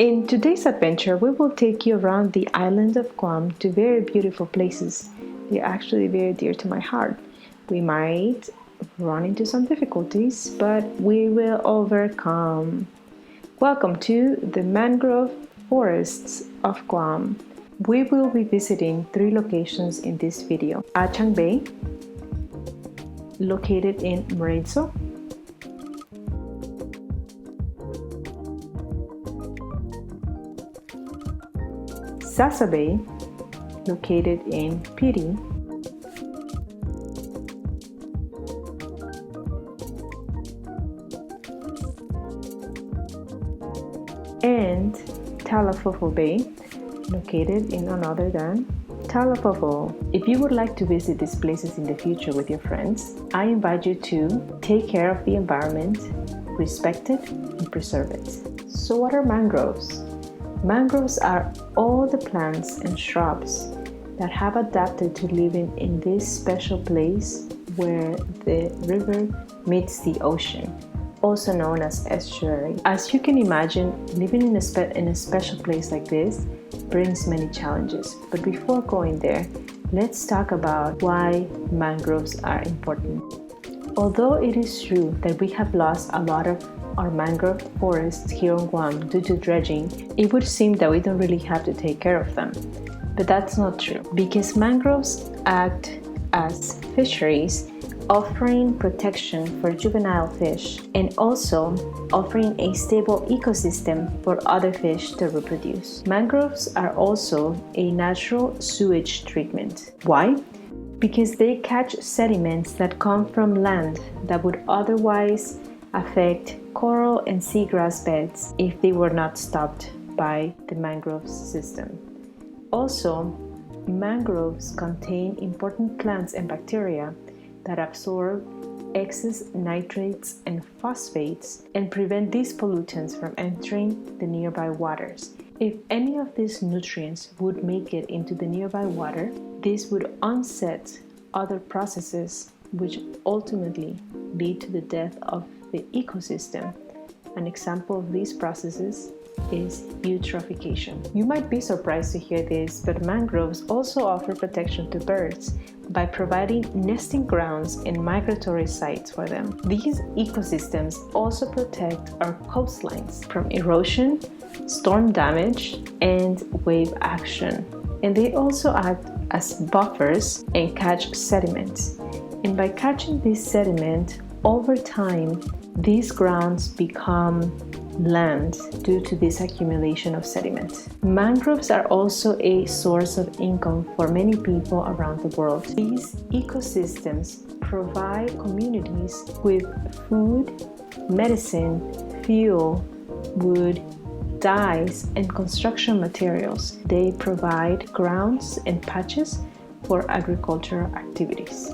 In today's adventure, we will take you around the island of Guam to very beautiful places. They're actually very dear to my heart. We might run into some difficulties, but we will overcome. Welcome to the mangrove forests of Guam. We will be visiting 3 locations in this video. Achang Bay, located in Mangrove, Sasa Bay, located in Piri, and Talafofo Bay, located in none other than Talafofo. If you would like to visit these places in the future with your friends, I invite you to take care of the environment, respect it, and preserve it. So what are mangroves? Mangroves are all the plants and shrubs that have adapted to living in this special place where the river meets the ocean, also known as estuary. As you can imagine, living in a special place like this brings many challenges. But before going there, let's talk about why mangroves are important. Although it is true that we have lost a lot of our mangrove forests here on Guam due to dredging, it would seem that we don't really have to take care of them. But that's not true, because mangroves act as fisheries, offering protection for juvenile fish and also offering a stable ecosystem for other fish to reproduce. Mangroves are also a natural sewage treatment. Why? Because they catch sediments that come from land that would otherwise affect coral and seagrass beds if they were not stopped by the mangrove system. Also, mangroves contain important plants and bacteria that absorb excess nitrates and phosphates and prevent these pollutants from entering the nearby waters. If any of these nutrients would make it into the nearby water, this would unset other processes which ultimately lead to the death of the ecosystem. An example of these processes is eutrophication. You might be surprised to hear this, but mangroves also offer protection to birds by providing nesting grounds and migratory sites for them. These ecosystems also protect our coastlines from erosion, storm damage, and wave action. And they also act as buffers and catch sediments. And by catching this sediment, over time, these grounds become land due to this accumulation of sediment. Mangroves are also a source of income for many people around the world. These ecosystems provide communities with food, medicine, fuel, wood, dyes, and construction materials. They provide grounds and patches for agricultural activities.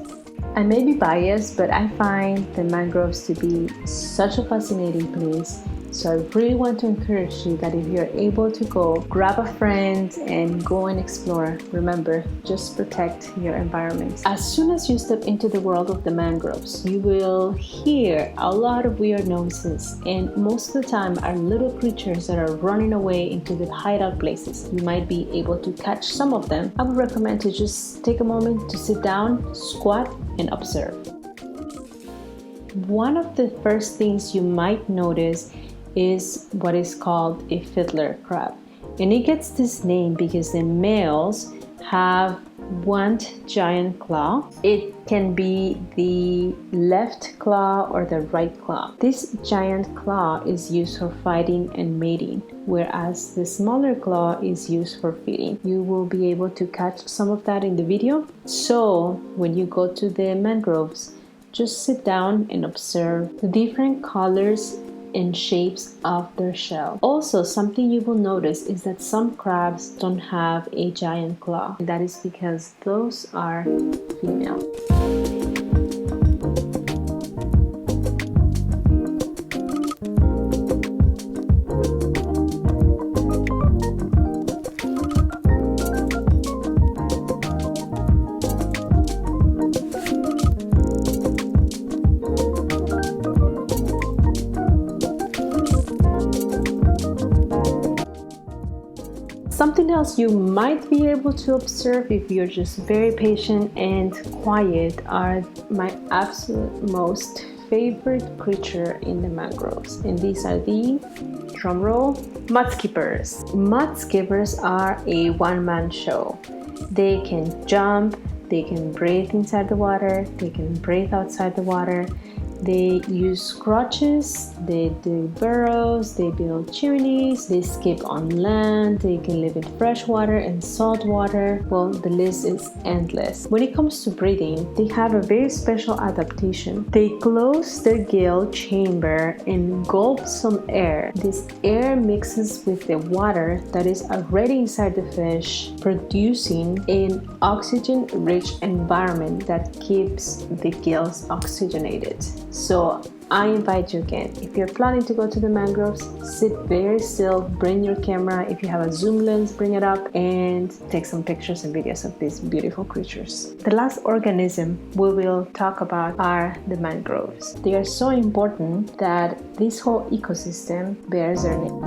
I may be biased, but I find the mangroves to be such a fascinating place. So I really want to encourage you that if you're able to go, grab a friend and go and explore. Remember, just protect your environment. As soon as you step into the world of the mangroves, you will hear a lot of weird noises, and most of the time are little creatures that are running away into the hideout places. You might be able to catch some of them. I would recommend to just take a moment to sit down, squat, and observe. One of the first things you might notice is what is called a fiddler crab. And it gets this name because the males have one giant claw. It can be the left claw or the right claw. This giant claw is used for fighting and mating, whereas the smaller claw is used for feeding. You will be able to catch some of that in the video. So when you go to the mangroves, just sit down and observe the different colors and shapes of their shell. Also, something you will notice is that some crabs don't have a giant claw. That is because those are female. Something else you might be able to observe if you're just very patient and quiet are my absolute most favorite creature in the mangroves, and these are the, drumroll, mudskippers. Mudskippers are a one-man show. They can jump, they can breathe inside the water, they can breathe outside the water. They use crutches, they dig burrows, they build chimneys, they skip on land, they can live in fresh water and salt water. Well, the list is endless. When it comes to breathing, they have a very special adaptation. They close their gill chamber and gulp some air. This air mixes with the water that is already inside the fish, producing an oxygen-rich environment that keeps the gills oxygenated. So I invite you again, if you're planning to go to the mangroves, sit very still, bring your camera. If you have a zoom lens, bring it up and take some pictures and videos of these beautiful creatures. The last organism we will talk about are the mangroves. They are so important that this whole ecosystem bears their name.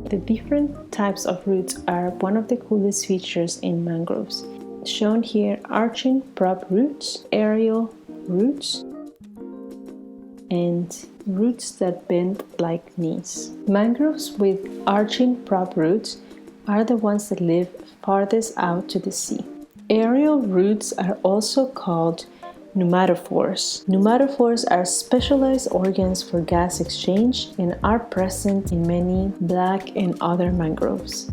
The different types of roots are one of the coolest features in mangroves. Shown here, arching prop roots, aerial roots, and roots that bend like knees. Mangroves with arching prop roots are the ones that live farthest out to the sea. Aerial roots are also called pneumatophores. Pneumatophores are specialized organs for gas exchange and are present in many black and other mangroves.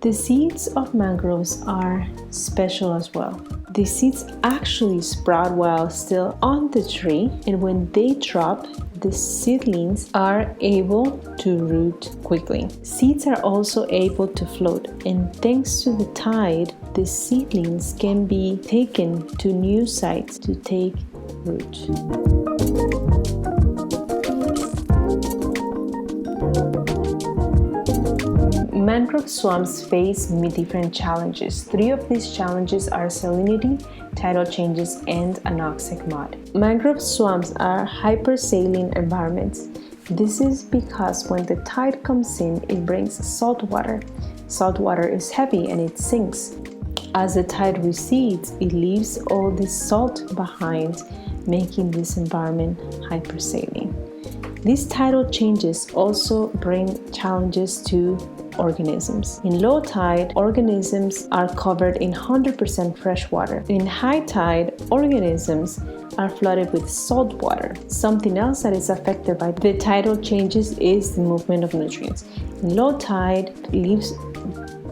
The seeds of mangroves are special as well. The seeds actually sprout while still on the tree, and when they drop, the seedlings are able to root quickly. Seeds are also able to float, and thanks to the tide, the seedlings can be taken to new sites to take root. Mangrove swamps face many different challenges. 3 of these challenges are salinity, tidal changes, and anoxic mud. Mangrove swamps are hypersaline environments. This is because when the tide comes in, it brings salt water. Salt water is heavy and it sinks. As the tide recedes, it leaves all the salt behind, making this environment hypersaline. These tidal changes also bring challenges to organisms. In low tide, organisms are covered in 100% fresh water. In high tide, organisms are flooded with salt water. Something else that is affected by the tidal changes is the movement of nutrients. In low tide, it leaves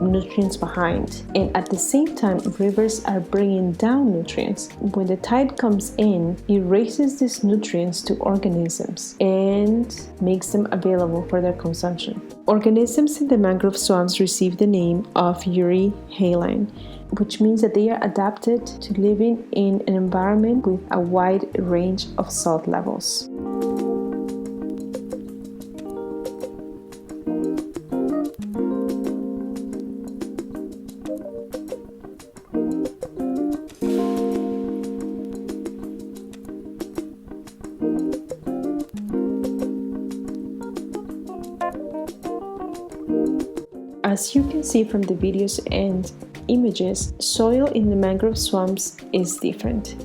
nutrients behind, and at the same time, rivers are bringing down nutrients. When the tide comes in, it raises these nutrients to organisms and makes them available for their consumption. Organisms in the mangrove swamps receive the name of euryhaline, which means that they are adapted to living in an environment with a wide range of salt levels. As you can see from the videos and images, soil in the mangrove swamps is different.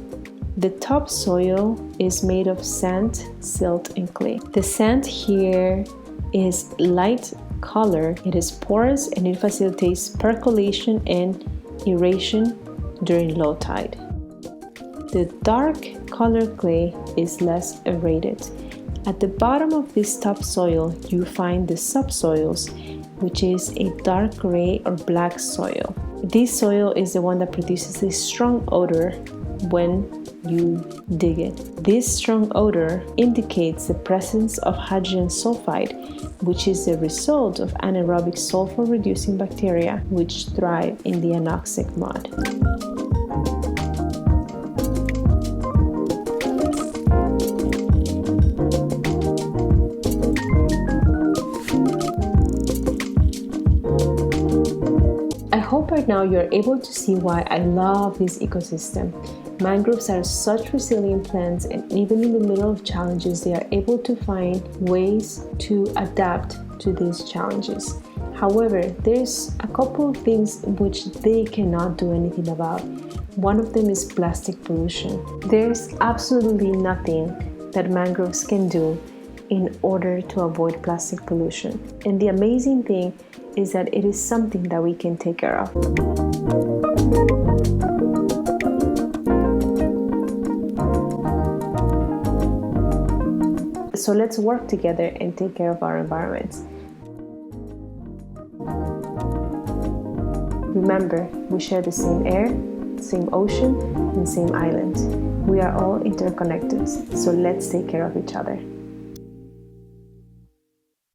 The topsoil is made of sand, silt, and clay. The sand here is light color, it is porous, and it facilitates percolation and aeration during low tide. The dark color clay is less aerated. At the bottom of this topsoil, you find the subsoils, which is a dark gray or black soil. This soil is the one that produces a strong odor when you dig it. This strong odor indicates the presence of hydrogen sulfide, which is the result of anaerobic sulfur-reducing bacteria which thrive in the anoxic mud. I hope by now you're able to see why I love this ecosystem. Mangroves are such resilient plants, and even in the middle of challenges, they are able to find ways to adapt to these challenges. However, there's a couple of things which they cannot do anything about. One of them is plastic pollution. There's absolutely nothing that mangroves can do in order to avoid plastic pollution. And the amazing thing is that it is something that we can take care of. So let's work together and take care of our environments. Remember, we share the same air, same ocean, and same island. We are all interconnected, so let's take care of each other.